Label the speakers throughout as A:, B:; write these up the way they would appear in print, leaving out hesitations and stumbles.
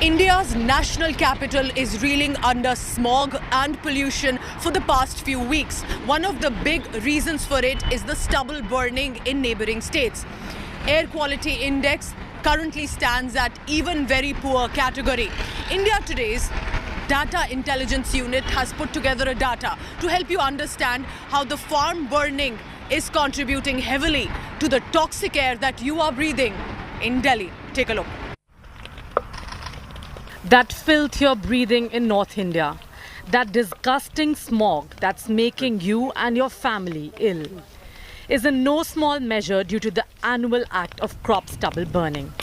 A: India's national capital is reeling under smog and pollution for the past few weeks. One of the big reasons for it is the stubble burning in neighboring states. Air quality index currently stands at even very poor category. India Today's Data Intelligence Unit has put together a data to help you understand how the farm burning is contributing heavily to the toxic air that you are breathing in Delhi. Take a look.
B: That filth you're breathing in North India, that disgusting smog that's making you and your family ill, is in no small measure due to the annual act of crop stubble burning.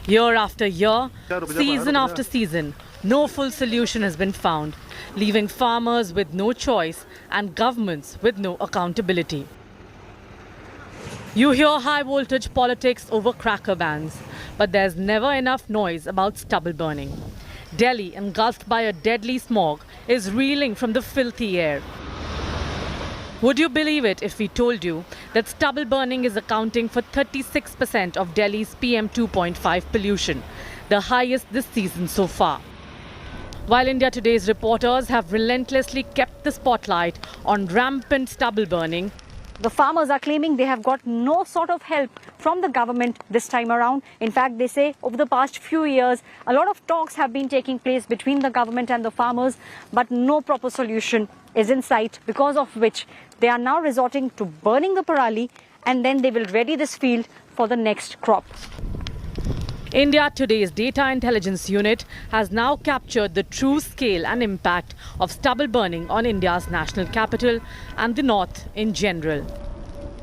B: Year after year, season after season, no full solution has been found, leaving farmers with no choice and governments with no accountability. You hear high voltage politics over cracker bans, but there's never enough noise about stubble burning. Delhi, engulfed by a deadly smog, is reeling from the filthy air. Would you believe it if we told you that stubble burning is accounting for 36% of Delhi's PM 2.5 pollution, the highest this season so far? While India Today's reporters have relentlessly kept the spotlight on rampant stubble burning,
C: the farmers are claiming they have got no sort of help from the government this time around. In fact, they say over the past few years, a lot of talks have been taking place between the government and the farmers, but no proper solution is in sight, because of which they are now resorting to burning the parali, and then they will ready this field for the next crop.
B: India Today's Data Intelligence Unit has now captured the true scale and impact of stubble burning on India's national capital and the north in general.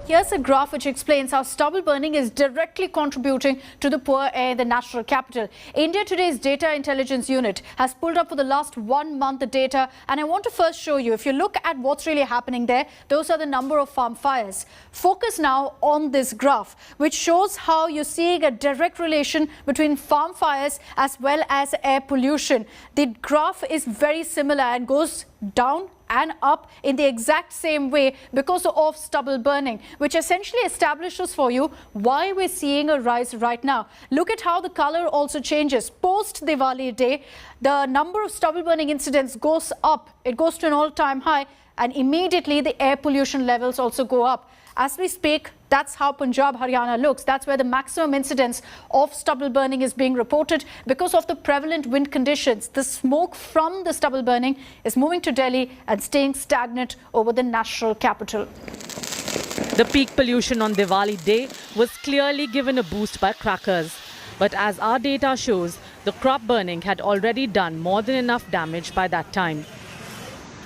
D: Here's a graph which explains how stubble burning is directly contributing to the poor air in the national capital. India Today's Data Intelligence Unit has pulled up for the last 1 month the data, and I want to first show you, if you look at what's really happening there, those are the number of farm fires. Focus now on this graph, which shows how you're seeing a direct relation between farm fires as well as air pollution. The graph is very similar and goes down and up in the exact same way because of stubble burning, which essentially establishes for you why we're seeing a rise right now. Look at how the color also changes. Post Diwali day, the number of stubble burning incidents goes up. It goes to an all-time high, and immediately the air pollution levels also go up. As we speak, that's how Punjab, Haryana looks. That's where the maximum incidence of stubble burning is being reported because of the prevalent wind conditions. The smoke from the stubble burning is moving to Delhi and staying stagnant over the national capital.
B: The peak pollution on Diwali day was clearly given a boost by crackers. But as our data shows, the crop burning had already done more than enough damage by that time.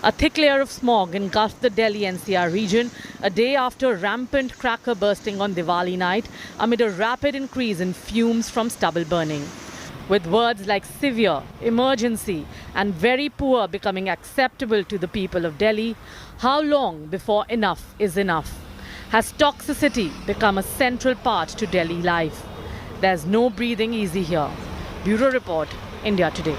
B: A thick layer of smog engulfed the Delhi NCR region a day after rampant cracker bursting on Diwali night amid a rapid increase in fumes from stubble burning. With words like severe, emergency and very poor becoming acceptable to the people of Delhi, how long before enough is enough? Has toxicity become a central part to Delhi life? There's no breathing easy here. Bureau Report, India Today.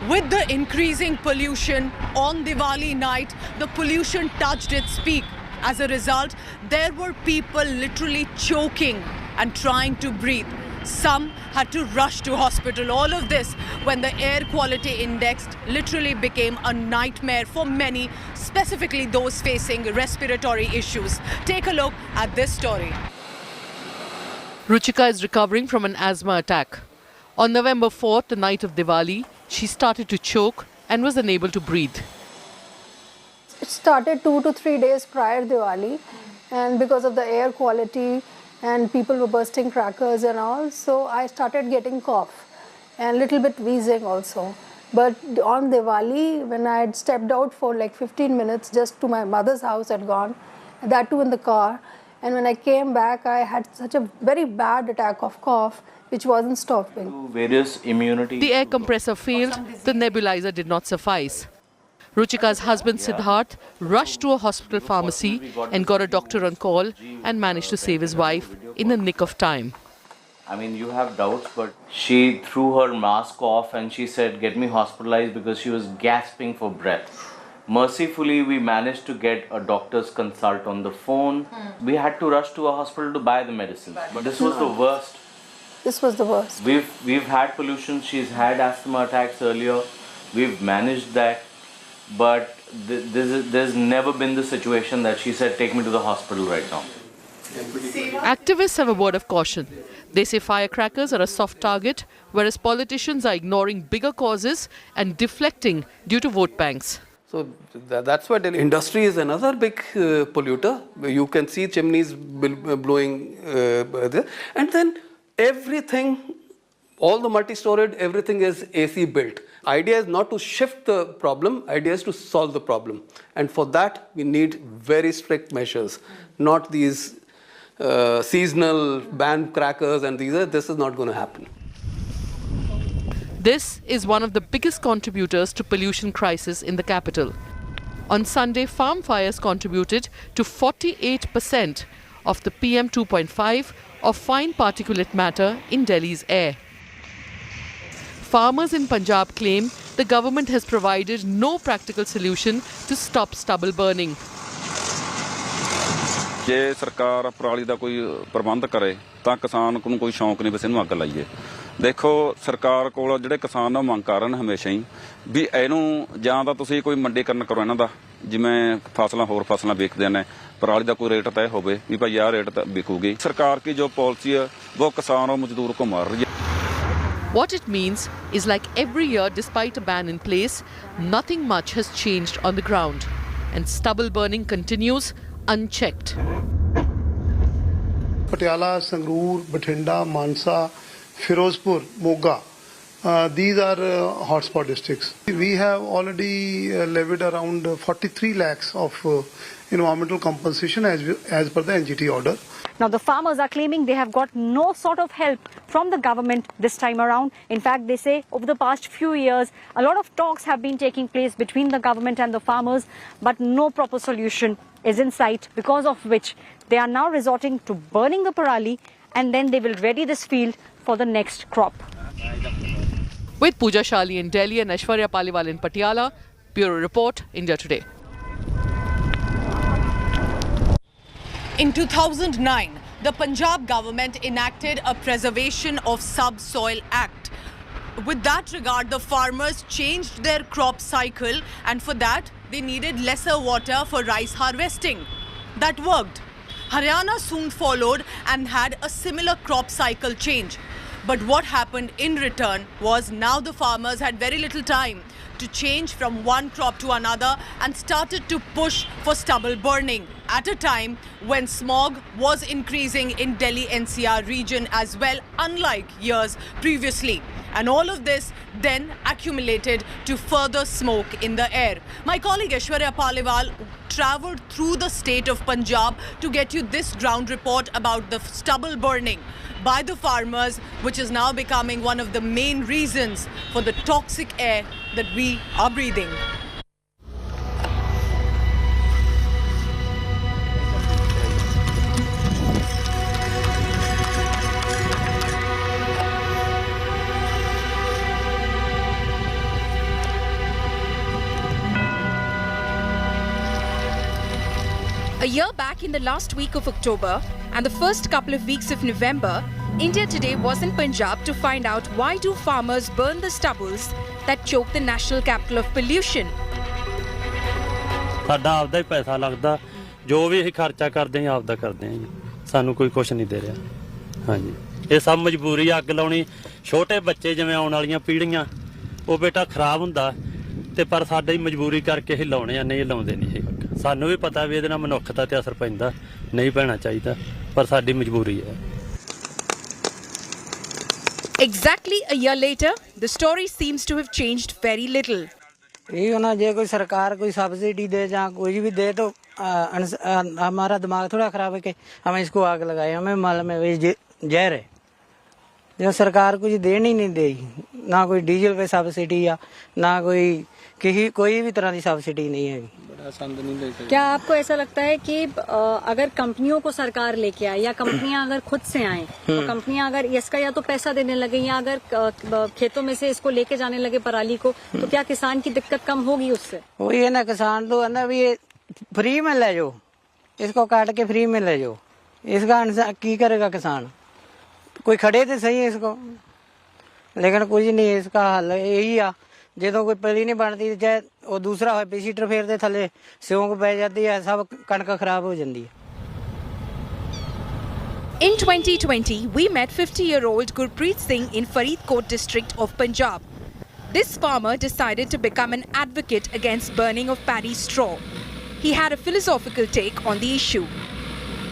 A: With the increasing pollution on Diwali night, the pollution touched its peak. As a result, there were people literally choking and trying to breathe. Some had to rush to hospital. All of this when the air quality index literally became a nightmare for many, specifically those facing respiratory issues. Take a look at this story.
E: Ruchika is recovering from an asthma attack. On November 4th, the night of Diwali, she started to choke and was unable to breathe.
F: It started 2 to 3 days prior Diwali, and because of the air quality and people were bursting crackers and all, so I started getting cough and a little bit wheezing also. But on Diwali, when I had stepped out for like 15 minutes just to my mother's house, had gone, that too in the car, and when I came back, I had such a very bad attack of cough, which wasn't stopping.
G: Various immunity.
E: The air compressor failed, the nebulizer did not suffice. Ruchika's husband Siddharth rushed to a hospital pharmacy and got a doctor on call and managed to save his wife in the nick of time.
G: I mean, you have doubts, but she threw her mask off and she said, get me hospitalized, because she was gasping for breath. Mercifully, we managed to get a doctor's consult on the phone. We had to rush to a hospital to buy the medicine. But this was the worst
F: This was the worst.
G: We've had pollution. She's had asthma attacks earlier. We've managed that, but there's never been the situation that she said, "Take me to the hospital right now."
E: Activists have a word of caution. They say firecrackers are a soft target, whereas politicians are ignoring bigger causes and deflecting due to vote banks.
H: So that's why Delhi industry is another big polluter. You can see chimneys blowing there. And then everything, all the multi-storied, everything is AC built. Idea is not to shift the problem, idea is to solve the problem. And for that, we need very strict measures, not these seasonal ban crackers and this is not going to happen.
E: This is one of the biggest contributors to pollution crisis in the capital. On Sunday, farm fires contributed to 48% of the PM 2.5 or fine particulate matter in Delhi's air. Farmers in Punjab claim the government has provided no practical solution to stop stubble burning.
I: ਜੇ ਸਰਕਾਰ ਪਰਾਲੀ ਦਾ ਕੋਈ ਪ੍ਰਬੰਧ ਕਰੇ ਤਾਂ ਕਿਸਾਨ ਨੂੰ ਕੋਈ ਸ਼ੌਂਕ ਨਹੀਂ ਬਸ ਇਹਨੂੰ ਅੱਗ ਲਾਈਏ। ਦੇਖੋ ਸਰਕਾਰ ਕੋਲ ਜਿਹੜੇ ਕਿਸਾਨ ਮੰਗ ਕਰ ਰਹੇ ਨੇ ਹਮੇਸ਼ਾ ਹੀ ਵੀ ਇਹਨੂੰ ਜਾਂ ਤਾਂ ਤੁਸੀਂ ਕੋਈ ਮੰਡੀਕਰਨ ਕਰੋ ਇਹਨਾਂ ਦਾ ਜਿਵੇਂ ਫਸਲਾਂ ਹੋਰ ਫਸਲਾਂ ਵੇਚਦੇ ਨੇ ਪਰਾਲੀ ਦਾ ਕੋਈ ਰੇਟ ਤੈਅ ਹੋਵੇ ਵੀ ਭਾਈ ਆਹ ਰੇਟ ਤਾਂ ਵਿਕੂਗੀ। ਸਰਕਾਰ ਕੀ ਜੋ ਪਾਲਿਸੀ ਹੈ ਉਹ ਕਿਸਾਨ और मजदूर को मार रही है।
E: What it means is like every year, despite a ban in place, nothing much has changed on the ground, and stubble burning continues unchecked.
J: Patiala, Sangrur, Bathinda, Mansa, Firozpur, Moga. These are hotspot districts. We have already levied around 43 lakhs of environmental compensation as per the NGT order.
C: Now, the farmers are claiming they have got no sort of help from the government this time around. In fact, they say over the past few years, a lot of talks have been taking place between the government and the farmers, but no proper solution is in sight, because of which they are now resorting to burning the parali, and then they will ready this field for the next crop.
E: With Pooja Shali in Delhi and Aishwarya Paliwal in Patiala, Bureau Report, India Today.
A: In 2009, the Punjab government enacted a Preservation of Subsoil Act. With that regard, the farmers changed their crop cycle, and for that, they needed lesser water for rice harvesting. That worked. Haryana soon followed and had a similar crop cycle change. But what happened in return was now the farmers had very little time to change from one crop to another and started to push for stubble burning at a time when smog was increasing in Delhi NCR region as well, unlike years previously. And all of this then accumulated to further smoke in the air. My colleague Aishwarya Paliwal travelled through the state of Punjab to get you this ground report about the stubble burning by the farmers, which is now becoming one of the main reasons for the toxic air that we are breathing.
K: A year back in the last week of October and the first couple of weeks of November, India Today was in Punjab to find out why do farmers burn the stubbles that choke the national capital of pollution.
L: ਸਾਡਾ ਆਪਦਾ ਹੀ ਪੈਸਾ ਲੱਗਦਾ ਜੋ ਵੀ ਅਸੀਂ ਖਰਚਾ ਕਰਦੇ ਹਾਂ ਆਪਦਾ ਕਰਦੇ ਹਾਂ ਜੀ ਸਾਨੂੰ ਕੋਈ ਕੁਝ ਨਹੀਂ ਦੇ ਰਿਹਾ ਹਾਂਜੀ ਇਹ ਸਭ ਮਜਬੂਰੀ ਅੱਗ ਲਾਉਣੀ ਛੋਟੇ ਬੱਚੇ ਜਿਵੇਂ ਆਉਣ ਵਾਲੀਆਂ ਪੀੜ੍ਹੀਆਂ ਉਹ ਬੇਟਾ ਖਰਾਬ ਹੁੰਦਾ ਤੇ ਪਰ ਸਾਡੀ ਮਜਬੂਰੀ ਕਰਕੇ ਹੀ ਲਾਉਣੇ ਆ ਨਹੀਂ ਲਾਉਂਦੇ ਨਹੀਂ ਇਹ ਸਾਨੂੰ ਵੀ ਪਤਾ ਵੀ ਇਹਦੇ ਨਾਲ ਮਨੁੱਖਤਾ ਤੇ ਅਸਰ ਪੈਂਦਾ ਨਹੀਂ ਪੈਣਾ ਚਾਹੀਦਾ ਪਰ ਸਾਡੀ ਮਜਬੂਰੀ ਹੈ
K: Exactly a year later, the story seems to have changed very little.
M: ये होना जे कोई सरकार कोई सब्सिडी दे या कोई भी दे तो हमारा दिमाग थोड़ा खराब है कि हमें इसको आग लगाए हमें मालूम है जहर है जो सरकार कुछ देनी नहीं देगी ना कोई डीजल पे सब्सिडी या ना कोई भी तरह की सब्सिडी नहीं है।
C: क्या आपको ऐसा लगता है कि अगर कंपनियों को सरकार लेके आए या कंपनियां अगर खुद से आए तो कंपनियां अगर इसका या तो पैसा देने लगे या अगर खेतों में से इसको लेके जाने लगे पराली को तो क्या किसान की दिक्कत कम होगी उससे?
M: वही है ना किसान तो है ना भी फ्री में ले जाओ इसको काट के फ्री में ले जाओ इसका की करेगा किसान कोई खड़े तो सही इसको, लेकिन कुछ नहीं इसका हल यही आ, जो कोई पली नहीं बनती चाहे वो दूसरा हो पीसीटर फेरते थले सिਉਂਕ पै जाती है, सब कणक खराब हो जाती है।
K: In 2020, we met 50-year-old Gurpreet Singh in Faridkot district of Punjab. This farmer decided to become an advocate against burning of paddy straw. He had a philosophical take on the issue.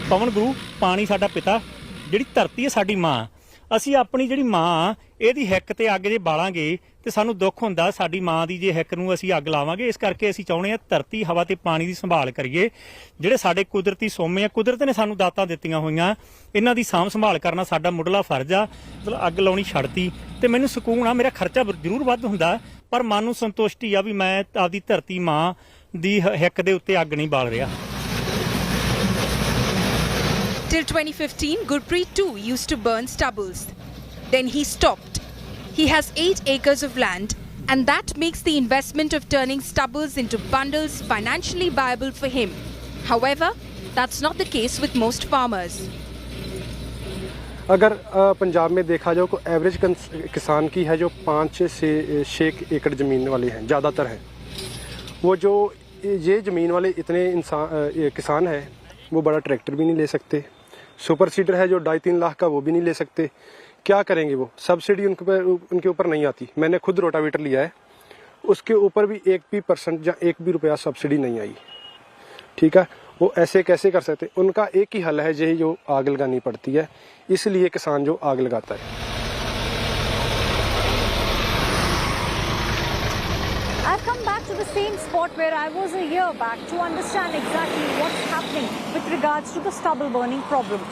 N: ਪਵਨ ਗੁਰੂ ਪਾਣੀ ਸਾਡਾ ਪਿਤਾ, ਜਿਹੜੀ ਧਰਤੀ ਹੈ ਸਾਡੀ ਮਾਂ, ਅਸੀਂ ਆਪਣੀ ਜਿਹੜੀ ਮਾਂ ਇਹਦੀ ਹਿੱਕ ਤੇ ਅੱਗ ਜੇ ਬਾਲਾਂਗੇ ਤੇ ਸਾਨੂੰ ਦੁੱਖ ਹੁੰਦਾ, ਸਾਡੀ ਮਾਂ ਦੀ ਜੇ ਹਿੱਕ ਨੂੰ ਅਸੀਂ ਅੱਗ ਲਾਵਾਂਗੇ। ਇਸ ਕਰਕੇ ਅਸੀਂ ਚਾਹੁੰਦੇ ਹਾਂ ਧਰਤੀ ਹਵਾ ਤੇ ਪਾਣੀ ਦੀ ਸੰਭਾਲ ਕਰੀਏ। ਜਿਹੜੇ ਸਾਡੇ ਕੁਦਰਤੀ ਸੋਮੇ ਆ, ਕੁਦਰਤ ਨੇ ਸਾਨੂੰ ਦਾਤਾਂ ਦਿੱਤੀਆਂ ਹੋਈਆਂ, ਇਹਨਾਂ ਦੀ ਸਾਂਭ ਸੰਭਾਲ ਕਰਨਾ ਸਾਡਾ ਮੁੱਢਲਾ ਫਰਜ਼ ਆ। ਮਤਲਬ ਅੱਗ ਲਾਉਣੀ ਛੱਡਤੀ ਤੇ ਮੈਨੂੰ ਸਕੂਨ ਆ, ਮੇਰਾ ਖਰਚਾ ਜ਼ਰੂਰ ਵੱਧ ਹੁੰਦਾ ਪਰ ਮਨ ਨੂੰ ਸੰਤੁਸ਼ਟੀ ਆ ਵੀ ਮੈਂ ਆਪਦੀ ਧਰਤੀ ਮਾਂ ਦੀ ਹਿੱਕ ਦੇ ਉੱਤੇ ਅੱਗ ਨਹੀਂ ਬਾਲ ਰਿਹਾ।
K: Till 2015, Gurpreet too used to burn stubbles. Then he stopped. He has 8 acres of land, and that makes the investment of turning stubbles into bundles financially viable for him. However, that's not the case with most farmers.
O: अगर पंजाब में देखा जाए तो average किसान की है जो 5 से 6 एकड़ ज़मीन वाले हैं, ज़्यादातर हैं। वो जो ये ज़मीन वाले इतने किसान हैं वो बड़ा ट्रैक्टर भी नहीं ले सकते, सुपर सीडर है जो 2.5-3 लाख का वो भी नहीं ले सकते। क्या करेंगे वो? सब्सिडी उनके ऊपर नहीं आती। मैंने खुद रोटावेटर लिया है, उसके ऊपर भी 1% या 1 भी रुपया सब्सिडी नहीं आई। ठीक है, वो ऐसे कैसे कर सकते? उनका एक ही हल है, यही जो आग लगानी पड़ती है, इसलिए किसान जो आग लगाता है।
C: I've come back to the same spot where I was a year back to understand exactly what's happening with regards to the stubble burning problem.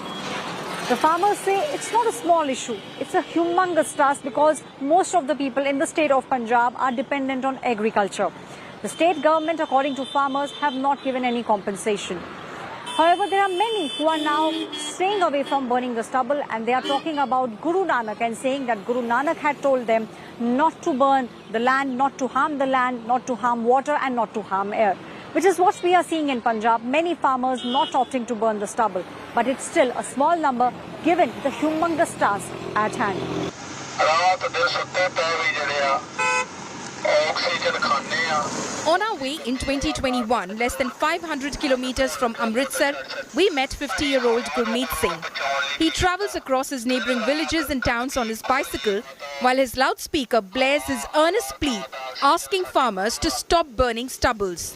C: The farmers say it's not a small issue, it's a humongous task because most of the people in the state of Punjab are dependent on agriculture. The state government, according to farmers, have not given any compensation. However, there are many who are now staying away from burning the stubble, and they are talking about Guru Nanak and saying that Guru Nanak had told them not to burn the land, not to harm the land, not to harm water and not to harm air. Which is what we are seeing in Punjab, many farmers not opting to burn the stubble. But it's still a small number given the humongous task at hand.
K: On our way in 2021, less than 500 kilometers from Amritsar, we met 50-year-old Gurmeet Singh. He travels across his neighbouring villages and towns on his bicycle, while his loudspeaker blares his earnest plea, asking farmers to stop burning stubbles.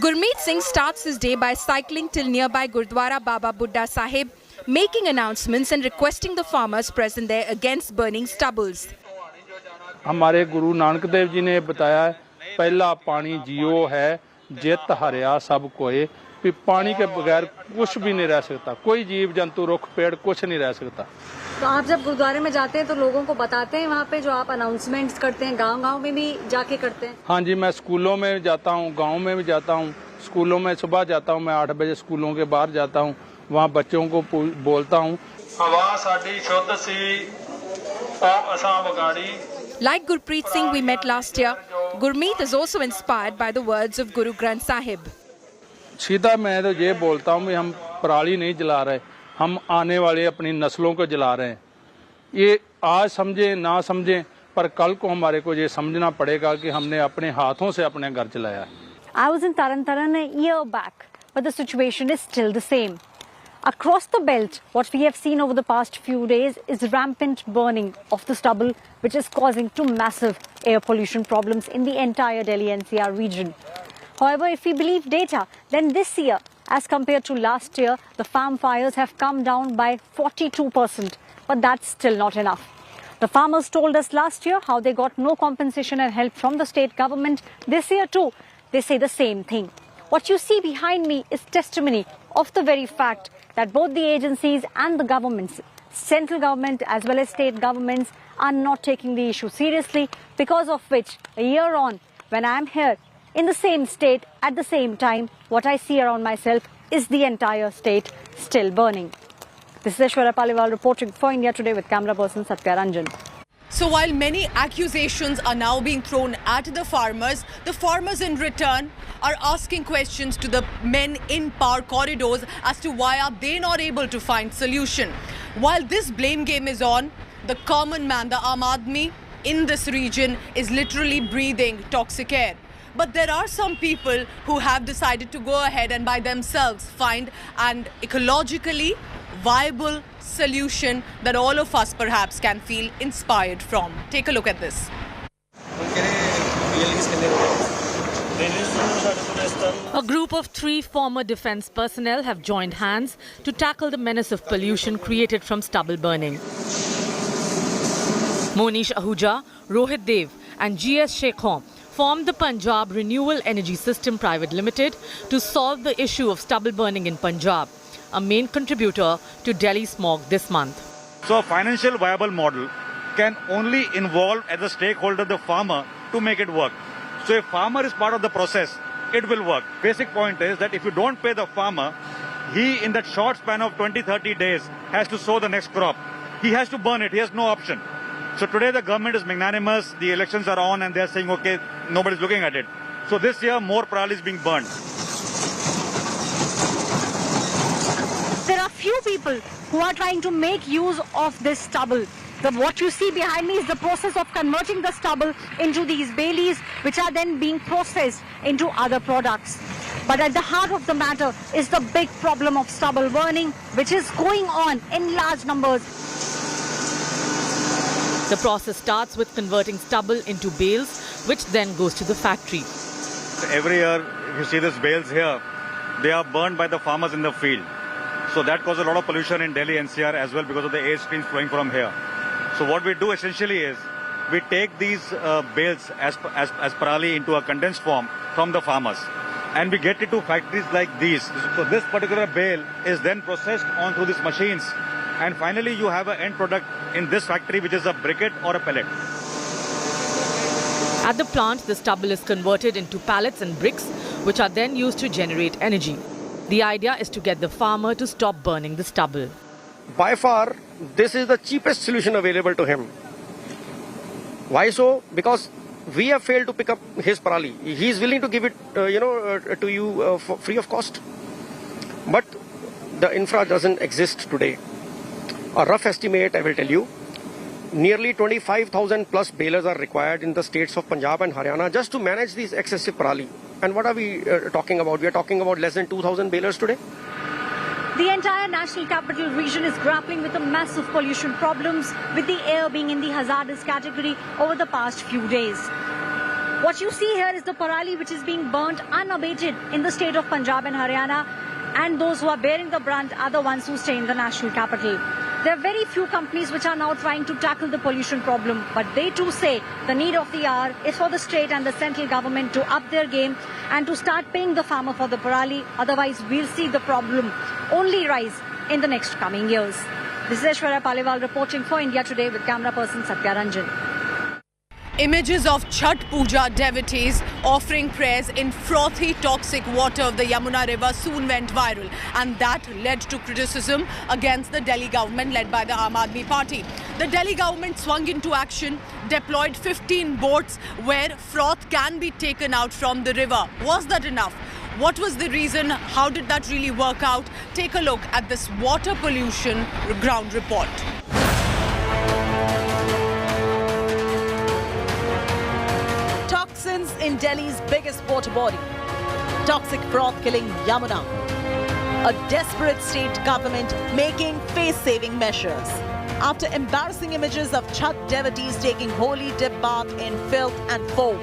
K: Gurmeet Singh starts his day by cycling till nearby Gurdwara Baba Buddha Sahib, making announcements and requesting the farmers present there against burning stubbles.
P: हमारे गुरु नानक देव जी ने बताया है, पहला पानी जियो है, जित हरिया सब कोई, कि पानी के बगैर कुछ भी नहीं रह सकता, कोई जीव जंतु रुख पेड़ कुछ नहीं रह सकता।
C: तो आप जब गुरुद्वारे में जाते हैं तो लोगों को बताते हैं वहाँ पे जो आप अनाउंसमेंट्स करते हैं, गांव-गांव में भी जाके करते हैं?
P: हाँ जी, मैं स्कूलों में जाता हूँ, गाँव में भी जाता हूँ। स्कूलों में सुबह जाता हूँ, मैं 8 बजे स्कूलों के बाहर जाता हूँ, वहाँ बच्चों को बोलता हूँ। हवा साडी शुद्ध सी, पाप असां बगाड़ी।
K: Like Gurpreet Singh we met last year, Gurmeet is also inspired by the words of Guru Granth Sahib.
P: सीधा मैं तो ये बोलता हूँ कि हम पराली नहीं जला रहे, हम आने वाले अपनी नस्लों को जला रहे हैं। ये आज समझें ना समझें, पर कल को हमारे को ये समझना पड़ेगा कि हमने अपने हाथों से अपने घर जलाया।
C: I was in Taran a year back, but the situation is still the same. Across the belt, what we have seen over the past few days is rampant burning of the stubble, which is causing to massive air pollution problems in the entire Delhi NCR region. However, if we believe data, then this year, as compared to last year, the farm fires have come down by 42%, but that's still not enough. The farmers told us last year how they got no compensation and help from the state government. This year too, they say the same thing. What you see behind me is testimony of the very fact that both the agencies and the governments, central government as well as state governments, are not taking the issue seriously, because of which, a year on, when I am here in the same state at the same time, what I see around myself is the entire state still burning. This is Aishwarya Paliwal reporting for India Today with camera person Satya Ranjan.
A: So while many accusations are now being thrown at the farmers in return are asking questions to the men in power corridors as to why are they not able to find solution. While this blame game is on, the common man, the Aam Aadmi in this region is literally breathing toxic air. But there are some people who have decided to go ahead and by themselves find an ecologically viable solution that all of us perhaps can feel inspired from. Take a look at this.
B: A group of 3 former defense personnel have joined hands to tackle the menace of pollution created from stubble burning. Monish Ahuja, Rohit Dev and GS Shekhon formed the Punjab Renewable Energy System Private Limited to solve the issue of stubble burning in Punjab, a main contributor to Delhi smog this month.
Q: So a financial viable model can only involve as a stakeholder the farmer to make it work. So if farmer is part of the process, it will work. Basic point is that if you don't pay the farmer, he in that short span of 20-30 days has to sow the next crop. He has to burn it. He has no option. So today the government is magnanimous. The elections are on and they are saying, okay, nobody's looking at it. So this year more parali is being burned.
C: There are few people who are trying to make use of this stubble. What you see behind me is the process of converting the stubble into these baileys, which are then being processed into other products. But at the heart of the matter is the big problem of stubble burning, which is going on in large numbers.
B: The process starts with converting stubble into bales, which then goes to the factory.
Q: Every year, if you see these bales here, they are burned by the farmers in the field. So that causes a lot of pollution in Delhi NCR as well because of the air streams flowing from here. So what we do essentially is we take these bales as parali into a condensed form from the farmers and we get it to factories like these. So this particular bale is then processed on through these machines and finally you have an end product in this factory which is a briquette or a pellet.
B: At the plant, the stubble is converted into pallets and bricks, which are then used to generate energy. The idea is to get the farmer to stop burning the stubble.
R: By far, this is the cheapest solution available to him. Why so? Because we have failed to pick up his parali. He is willing to give it, to you for free of cost. But the infra doesn't exist today. A rough estimate, I will tell you, nearly 25,000 plus balers are required in the states of Punjab and Haryana just to manage these excessive parali. And what are we talking about? We are talking about less than 2,000 balers today.
C: The entire National Capital Region is grappling with the massive pollution problems, with the air being in the hazardous category over the past few days. What you see here is the parali which is being burnt unabated in the state of Punjab and Haryana, and those who are bearing the brunt are the ones who stay in the national capital. There are very few companies which are now trying to tackle the pollution problem, but they too say the need of the hour is for the state and the central government to up their game and to start paying the farmer for the parali. Otherwise, we'll see the problem only rise in the next coming years. This is Aishwarya Paliwal reporting for India Today with camera person Satya Ranjan.
A: Images of Chhath Puja devotees offering prayers in frothy toxic water of the Yamuna River soon went viral, and that led to criticism against the Delhi government led by the Aam Aadmi Party. The Delhi government swung into action, deployed 15 boats where froth can be taken out from the river. Was that enough? What was the reason? How did that really work out? Take a look at this water pollution ground report.
S: Toxins in Delhi's biggest water body. Toxic froth killing Yamuna. A desperate state government making face-saving measures. After embarrassing images of Chhath devotees taking holy dip bath in filth and foam.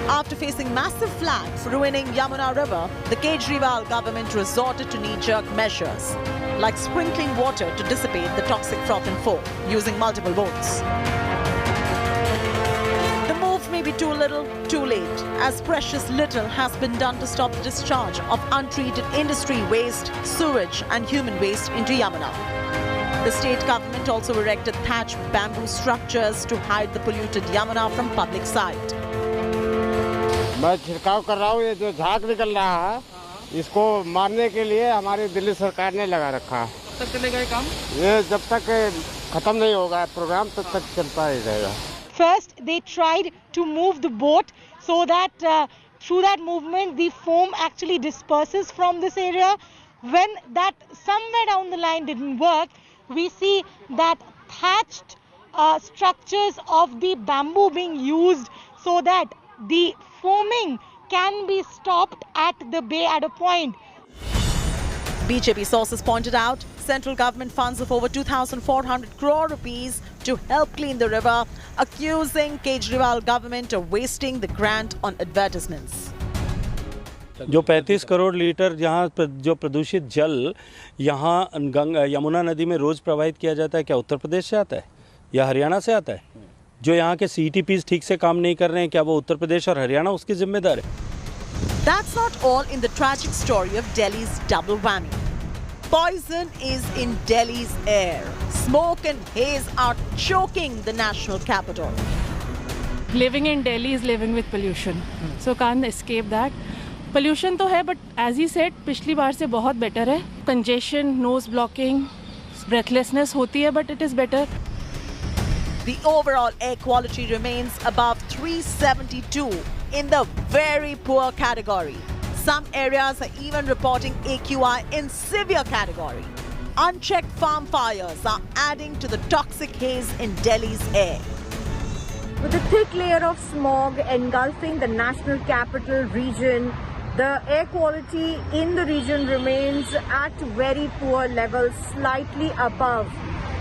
S: After facing massive floods ruining Yamuna River, the Kejriwal government resorted to knee-jerk measures, like sprinkling water to dissipate the toxic froth and foam using multiple boats. The move may be too little, too late, as precious little has been done to stop the discharge of untreated industry waste, sewage and human waste into Yamuna. The state government also erected thatched bamboo structures to hide the polluted Yamuna from public sight.
T: मैं छिड़काव कर रहा हूँ, ये जो झाग निकल रहा है इसको मारने के लिए हमारी दिल्ली सरकार ने लगा रखा है।
U: कब तक चलेगा ये काम?
T: ये जब तक खत्म नहीं होगा, प्रोग्राम तब तक चलता ही रहेगा।
U: First, they tried to move the boat so that through that movement, the foam actually disperses from this area. When that somewhere down the line didn't work, we see that thatched structures of the bamboo being used so that the foaming can be stopped at the bay at a point.
S: BJP sources pointed out central government funds of over 2,400 crore rupees to help clean the river, accusing Kejriwal government of wasting the grant on advertisements.
L: जो 35 crore litre जहाँ जो प्रदूषित जल यहाँ यमुना नदी में रोज़ प्रवाहित किया जाता है, क्या उत्तर प्रदेश से आता है या हरियाणा से आता है? जो यहाँ के CTPs ठीक से काम नहीं कर रहे हैं, क्या वो उत्तर प्रदेश और हरियाणा उसकी जिम्मेदार है?
S: That's not all in the tragic story of Delhi's double whammy. Poison is in Delhi's air. Smoke and haze are choking the national capital.
V: Living in Delhi is living with pollution, so can't escape that. Pollution तो है, but as he said, पिछली बार से बहुत better है. Congestion, nose blocking, breathlessness होती है, but it is better.
S: The overall air quality remains above 372 in the very poor category. Some areas are even reporting AQI in severe category. Unchecked farm fires are adding to the toxic haze in Delhi's air.
W: With a thick layer of smog engulfing the national capital region, the air quality in the region remains at very poor levels, slightly above.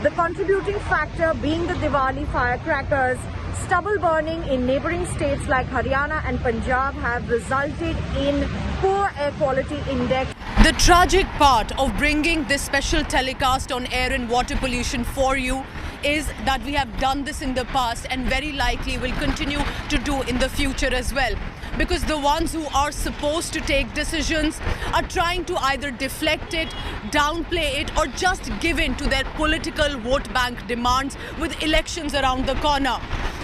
W: The contributing factor being the Diwali firecrackers. Stubble burning in neighbouring states like Haryana and Punjab have resulted in poor air quality index.
A: The tragic part of bringing this special telecast on air and water pollution for you is that we have done this in the past and very likely will continue to do in the future as well. Because the ones who are supposed to take decisions are trying to either deflect it, downplay it, or just give in to their political vote bank demands with elections around the corner.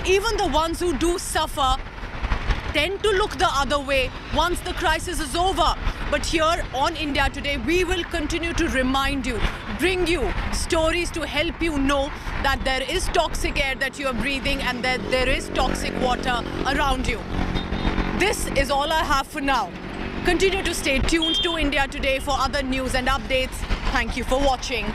A: Even the ones who do suffer tend to look the other way once the crisis is over. But here on India Today, we will continue to remind you, bring you stories to help you know that there is toxic air that you are breathing and that there is toxic water around you. This is all I have for now. Continue to stay tuned to India Today for other news and updates. Thank you for watching.